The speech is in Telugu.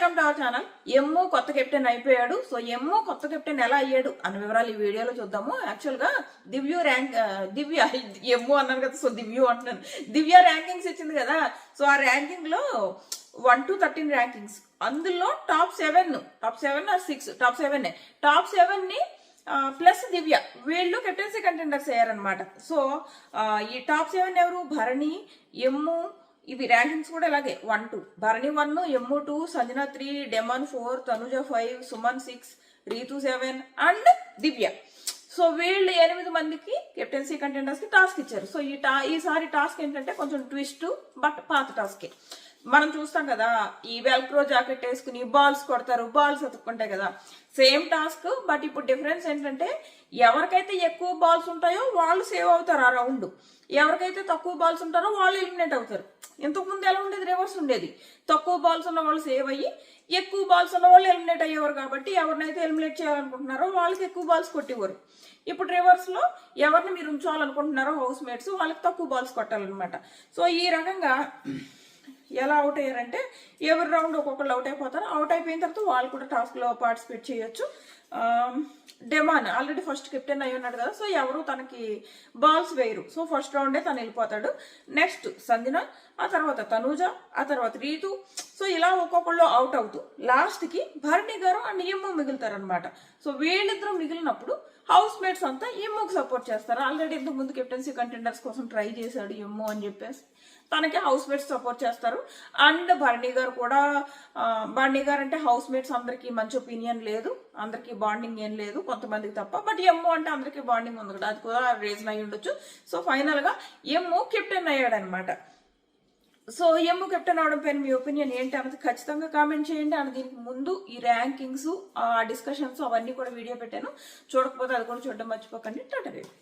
Welcome to our channel. M కొత్త కెప్టెన్ అయిపోయాడు. సో ఎమ్ము కొత్త కెప్టెన్ ఎలా అయ్యాడు అన్న వివరాలు ఈ వీడియోలో చూద్దాము. యాక్చువల్ గా దివ్య ఎమ్ము అన్నాను కదా, సో దివ్య అంటున్నాను. దివ్య ర్యాంకింగ్స్ ఇచ్చింది కదా, సో ఆ ర్యాంకింగ్ లో 1 to 13 ర్యాంకింగ్స్, అందులో టాప్ 7 ఆర్ 6 టాప్ 7 ని ప్లస్ దివ్య వీళ్ళు కెప్టెన్సీ కంటెండర్స్ అయ్యారనమాట. సో ఈ టాప్ 7 ఎవరు? భరణి, ఎమ్ము. ఇవి ర్యాంకింగ్స్ కూడా ఇలాగే 1 2, Bharani 1, Emmu 2, Sanjana 3, Demon 4, Tanuja 5, Suman 6, Rithu 7 and Divya. So వీళ్ళు 8 మందికి కెప్టెన్సీ కంటెండర్స్ కి టాస్క్ ఇచ్చారు. సో ఈసారి టాస్క్ ఏంటంటే కొంచెం ట్విస్ట్, బట్ పాత టాస్కే. మనం చూస్తాం కదా, ఈ వెల్క్రో జాకెట్ వేసుకుని బాల్స్ కొడతారు, బాల్స్ అతుక్కుంటాయి కదా, సేమ్ టాస్క్. బట్ ఇప్పుడు డిఫరెన్స్ ఏంటంటే ఎవరికైతే ఎక్కువ బాల్స్ ఉంటాయో వాళ్ళు సేవ్ అవుతారు ఆ రౌండ్, ఎవరికైతే తక్కువ బాల్స్ ఉంటారో వాళ్ళు ఎలిమినేట్ అవుతారు. ఇంతకు ముందు ఎలా ఉండేది? రివర్స్ ఉండేది. తక్కువ బాల్స్ ఉన్న వాళ్ళు సేవ్ అయ్యి ఎక్కువ బాల్స్ ఉన్న వాళ్ళు ఎలిమినేట్ అయ్యేవారు. కాబట్టి ఎవరినైతే ఎలిమినేట్ చేయాలనుకుంటున్నారో వాళ్ళకి ఎక్కువ బాల్స్ కొట్టేవారు. ఇప్పుడు రివర్స్ లో ఎవరిని మీరు ఉంచాలనుకుంటున్నారో హౌస్ మేట్స్, వాళ్ళకి తక్కువ బాల్స్ కొట్టాలన్నమాట. సో ఈ రకంగా ఎలా అవుట్ అయ్యారంటే ఎవరి రౌండ్ ఒక్కొక్కరు అవుట్ అయిపోతారు. అవుట్ అయిపోయిన తర్వాత వాళ్ళు కూడా టాస్క్ లో పార్టిసిపేట్ చేయొచ్చు. డెమాన్ ఆల్రెడీ ఫస్ట్ కెప్టెన్ అయి ఉన్నాడు కదా, సో ఎవరు తనకి బాల్స్ వేయరు. సో ఫస్ట్ రౌండే తను వెళ్ళిపోతాడు. నెక్స్ట్ సంజన, ఆ తర్వాత తనూజ, ఆ తర్వాత రీతు. సో ఇలా ఒక్కొక్కళ్ళు అవుట్ అవుతూ లాస్ట్ కి Bharani garu and M మిగులుతారనమాట. So వీళ్ళిద్దరూ మిగిలినప్పుడు హౌస్ మేట్స్ అంతా ఎమ్ముకి సపోర్ట్ చేస్తారు. ఆల్రెడీ ఇంతకు ముందు కెప్టెన్సీ కంటెండర్స్ కోసం ట్రై చేశాడు ఎమ్ము అని చెప్పేసి తనకి హౌస్ మేట్స్ సపోర్ట్ చేస్తారు. అండ్ భరణి గారు కూడా, భరణి గారు అంటే హౌస్ మేట్స్ అందరికి మంచి ఒపీనియన్ లేదు, అందరికి బాండింగ్ ఏం లేదు, కొంతమందికి తప్ప. బట్ ఎమ్ము అంటే అందరికి బాండింగ్ ఉంది కదా, అది కూడా రీజన్ అయి ఉండొచ్చు. సో ఫైనల్ గా ఎమ్ము కెప్టెన్ అయ్యాడనమాట. సో ఎమ్ము కెప్టెన్ అవడం పైన మీ ఒపీనియన్ ఏంటి అన్నది ఖచ్చితంగా కామెంట్ చేయండి. అండ్ దీనికి ముందు ఈ ర్యాంకింగ్స్, డిస్కషన్స్ అవన్నీ కూడా వీడియో పెట్టాను, చూడకపోతే అది కూడా చూడడం మర్చిపోకండి. టాటా.